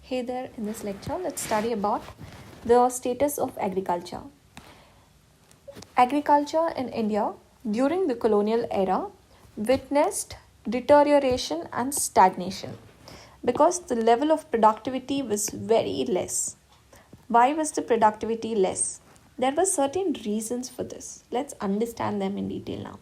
Hey there, in this lecture, let's study about the status of agriculture. Agriculture in India during the colonial era witnessed deterioration and stagnation because the level of productivity was very less. Why was the productivity less? There were certain reasons for this. Let's understand them in detail now.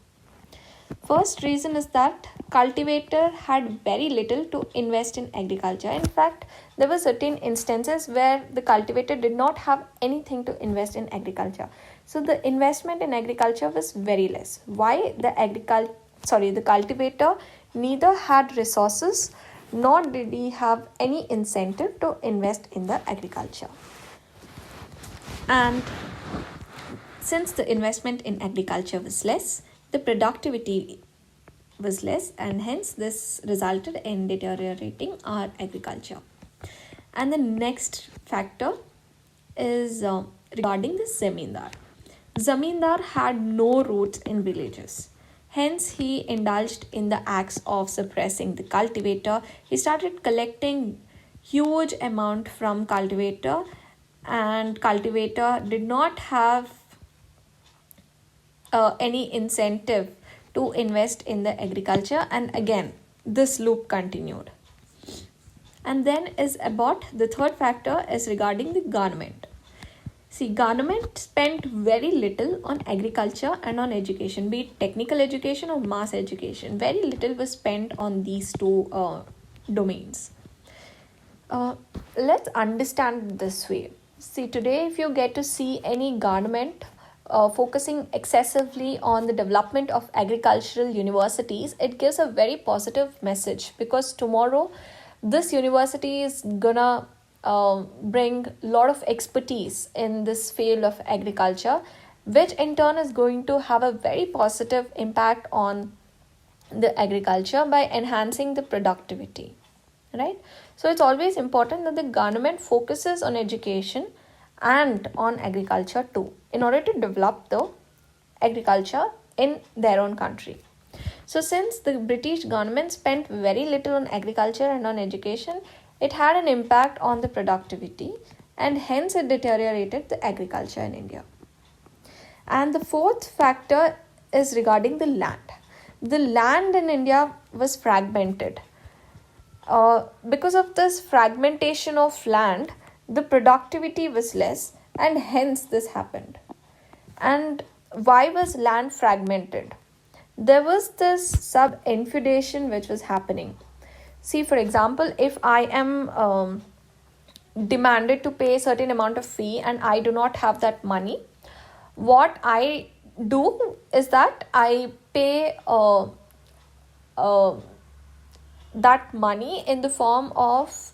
First reason is that cultivator had very little to invest in agriculture. In fact, there were certain instances where the cultivator did not have anything to invest in agriculture. So the investment in agriculture was very less. Why? The cultivator neither had resources nor did he have any incentive to invest in the agriculture. And since the investment in agriculture was less, the productivity was less, and hence this resulted in deteriorating our agriculture. And the next factor is regarding the zamindar. Zamindar had no roots in villages. Hence, he indulged in the acts of suppressing the cultivator. He started collecting huge amount from cultivator, and cultivator did not have any incentive to invest in the agriculture, and again this loop continued. And then is about the third factor is regarding the government. See, government spent very little on agriculture and on education, be it technical education or mass education. Very little was spent on these two domains. Let's understand this way. See, today if you get to see any government focusing excessively on the development of agricultural universities, it gives a very positive message, because tomorrow this university is gonna bring a lot of expertise in this field of agriculture, which in turn is going to have a very positive impact on the agriculture by enhancing the productivity, right? So it's always important that the government focuses on education and on agriculture too, in order to develop the agriculture in their own country. So since the British government spent very little on agriculture and on education, it had an impact on the productivity, and hence it deteriorated the agriculture in India. And the fourth factor is regarding the land. The land in India was fragmented. Because of this fragmentation of land, the productivity was less, and hence this happened. And why was land fragmented? There was this sub-infeudation which was happening. See, for example, if I am demanded to pay a certain amount of fee and I do not have that money, what I do is that I pay that money in the form of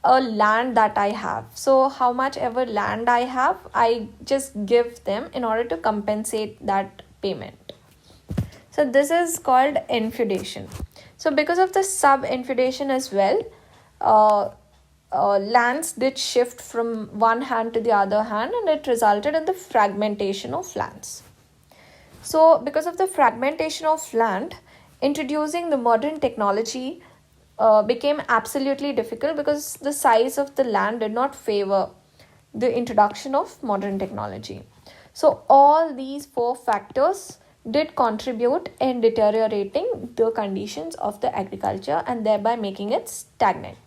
a land that I have. So how much ever land I have, I just give them in order to compensate that payment. So this is called infeudation. So because of the sub-infeudation as well, lands did shift from one hand to the other hand, and it resulted in the fragmentation of lands. So because of the fragmentation of land, introducing the modern technology became absolutely difficult, because the size of the land did not favor the introduction of modern technology. So all these four factors did contribute in deteriorating the conditions of the agriculture and thereby making it stagnant.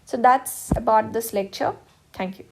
So that's about this lecture. Thank you.